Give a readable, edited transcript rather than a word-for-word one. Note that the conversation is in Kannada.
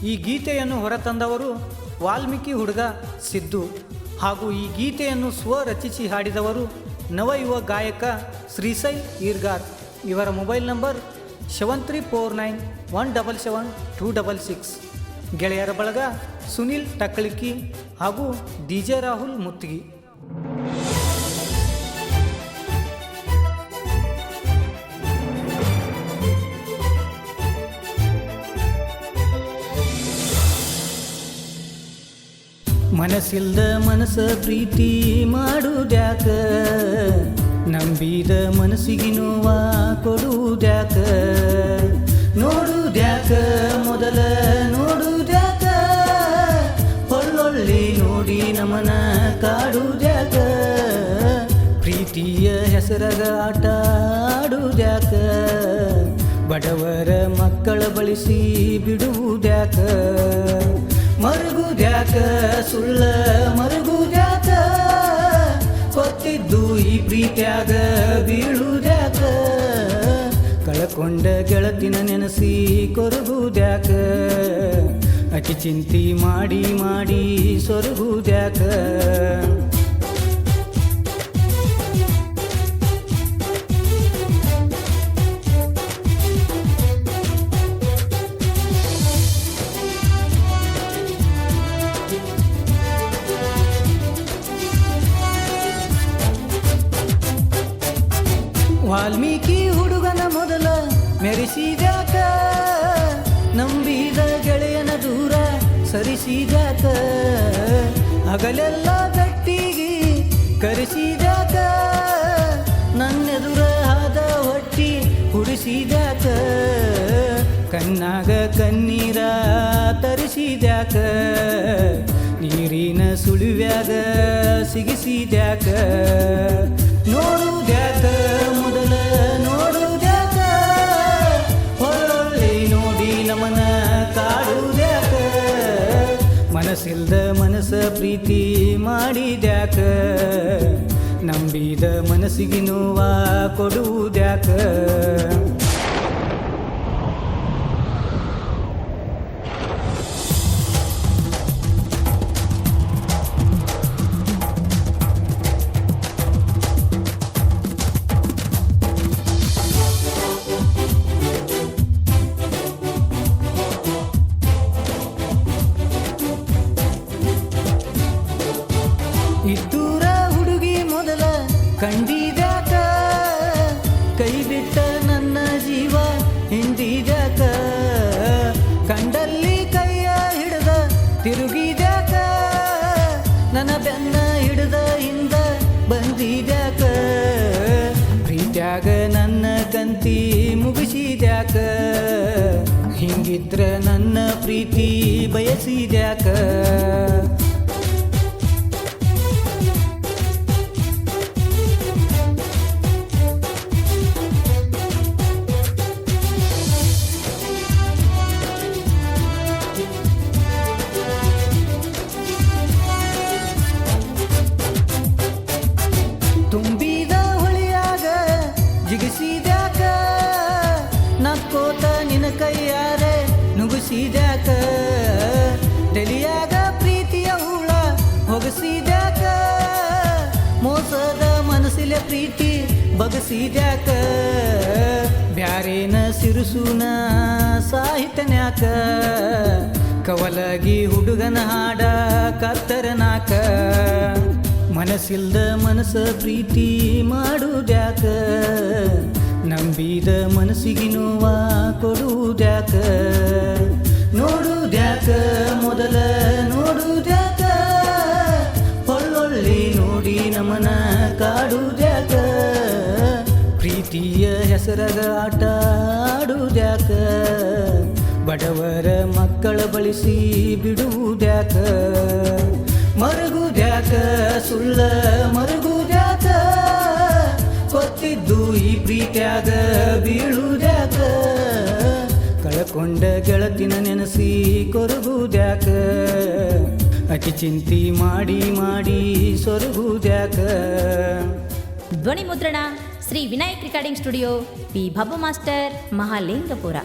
ಈ ಗೀತೆಯನ್ನು ಹೊರತಂದವರು ವಾಲ್ಮೀಕಿ ಹುಡುಗ ಸಿದ್ದು ಹಾಗೂ ಈ ಗೀತೆಯನ್ನು ಸ್ವರಚಿಸಿ ಹಾಡಿದವರು ನವಯುವ ಗಾಯಕ ಶ್ರೀಶೈಲ್ ಈರ್ಗಾರ್. ಇವರ ಮೊಬೈಲ್ ನಂಬರ್ 7349177266. ಗೆಳೆಯರ ಬಳಗ ಸುನಿಲ್ ಟಕ್ಕಳಿಕ್ಕಿ ಹಾಗೂ DJ ರಾಹುಲ್ ಮುತ್ತಿಗಿ. ಮನಸ್ಸಿಲ್ದ ಮನಸ್ಸ ಪ್ರೀತಿ ಮಾಡುದ್ಯಾಕ, ನಂಬಿದ ಮನಸ್ಸಿಗೆ ನೋವ ಕೊಡುದ್ಯಾಕ, ನೋಡುದ್ಯಾಕ ಮೊದಲ ನೋಡುದ್ಯಾಕ, ಒಳ್ಳೊಳ್ಳಿ ನೋಡಿ ನಮನ ಕಾಡುದ್ಯಾಕ, ಪ್ರೀತಿಯ ಹೆಸರಗ ಆಟ ಆಡುದ್ಯಾಕ, ಬಡವರ ಮಕ್ಕಳ ಬಳಸಿ ಬಿಡುವುದ್ಯಾಕ, ಮರುಗುದ್ಯಾಕ ಸುಳ್ಳ ಮರುಗುದ್ಯಾಕ, ಕೊತ್ತಿದ್ದು ಈ ಪ್ರೀತ್ಯಾಗ ಬೀಳುದ್ಯಾಕ, ಕಳಕೊಂಡ ಗೆಳತಿನ ನೆನೆಸಿ ಕೊರಗುದ್ಯಾಕ, ಅತಿ ಚಿಂತಿ ಮಾಡಿ ಮಾಡಿ ಸೊರಗುದ್ಯಾಕ. ವಾಲ್ಮೀಕಿ ಹುಡುಗನ ಮೊದಲ ಮೆರೆಸಿದ್ಯಾಕ, ನಂಬಿದ ಗೆಳೆಯನ ದೂರ ಸರಿಸಿದ್ಯಾಕ, ಹಗಲೆಲ್ಲ ಗಟ್ಟಿಗಿ ಕರೆಸಿದ್ಯಾಕ, ನನ್ನೆದುರ ಆದ ಹೊಟ್ಟಿ ಹುಡಿಸಿದ್ಯಾಕ, ಕಣ್ಣಾಗ ಕಣ್ಣೀರ ತರಿಸಿದ್ಯಾಕ, ನೀರಿನ ಸುಳಿವ್ಯಾಗ ಸಿಗಿಸಿದ್ಯಾಕ, ನೋಡುದ್ಯಾಕ ಮೊದಲ ನೋಡುದ್ಯಾಕ, ಹೊಳ್ಳಿ ನೋಡಿ ನಮನ ಕಾಡುದ್ಯಾಕ, ಮನಸ್ಸಿಲ್ದ ಮನಸ್ಸ ಪ್ರೀತಿ ಮಾಡಿದ್ಯಾಕ, ನಂಬಿದ ಮನಸ್ಸಿಗೆ ನೋವ ಕೊಡುವುದ್ಯಾಕ. ಇದ್ದೂರ ಹುಡುಗಿ ಮೊದಲ ಕಂಡಿದ್ಯಾಕ, ಕೈ ಬಿಟ್ಟ ನನ್ನ ಜೀವ ಹಿಂದಿದ್ಯಾಕ, ಕಂಡಲ್ಲಿ ಕೈಯ ಹಿಡ್ದ ತಿರುಗಿದ್ಯಾಕ, ನನ್ನ ಬೆನ್ನ ಹಿಡ್ದ ಹಿಂದ ಬಂದಿದ್ಯಾಕ, ಪ್ರೀತ್ಯಾಗ ನನ್ನ ಕಂತಿ ಮುಗಿಸಿದ್ಯಾಕ, ಹಿಂಗಿದ್ರ ನನ್ನ ಪ್ರೀತಿ ಬಯಸಿದ್ಯಾಕ, ತುಂಬಿದ ಹೊಳಿಯಾಗ ಜಿಗಿಸಿದ್ಯಾಕ, ನಕ್ಕೋತ ನಿನ ಕೈಯಾರೆ ನುಗ್ಗಿಸಿದ್ಯಾಕ, ತಲಿಯಾಗ ಪ್ರೀತಿಯ ಹುಳ ಹೊಗಸಿದ್ಯಾಕ, ಮೋಸದ ಮನಸ್ಸಿಲೆ ಪ್ರೀತಿ ಬಗಸಿದ್ಯಾಕ, ಬ್ಯಾರೇನ ಸಿರುಸುನ ಸಾಹಿತ್ಯನ್ಯಾಕ, ಕವಲಗಿ ಹುಡುಗನ ಹಾಡ ಕತ್ತರನಾಕ, ಮನಸ್ಸಿಲ್ದ ಮನಸ್ಸ ಪ್ರೀತಿ ಮಾಡುದ್ಯಾಕ, ನಂಬಿದ ಮನಸ್ಸಿಗೆ ನೋವ ಕೊಡುದ್ಯಾಕ, ನೋಡುದ್ಯಾಕ ಮೊದಲ ನೋಡುದ್ಯಾಕ, ಒಳ್ಳೊಳ್ಳಿ ನೋಡಿ ನಮನ ಕಾಡುದ್ಯಾಕ, ಪ್ರೀತಿಯ ಹೆಸರಗ ಆಟ ಆಡುದ್ಯಾಕ, ಬಡವರ ಮಕ್ಕಳ ಬಳಸಿ ಬಿಡುವುದ್ಯಾಕ, ಮರುಗುದ್ಯಾಕ ಸುಳ್ಳ ಮರುಗುದ್ಯಾಕ, ಕೊತ್ತಿದ್ದು ಈ ಪ್ರೀತ್ಯಾಗ ಬೀಳುದ್ಯಾಕ, ಕಳಕೊಂಡ ಗೆಳತಿನ ನೆನೆಸಿ ಕೊರಗುದ್ಯಾಕ, ಅತಿ ಚಿಂತಿ ಮಾಡಿ ಮಾಡಿ ಸೊರಗುದ್ಯಾಕ. ಧ್ವನಿ ಮುದ್ರಣ Shri Vinayak recording studio, P ಭಬ್ಬ ಮಾಸ್ಟರ್, ಮಹಾಲಿಂಗಪುರ.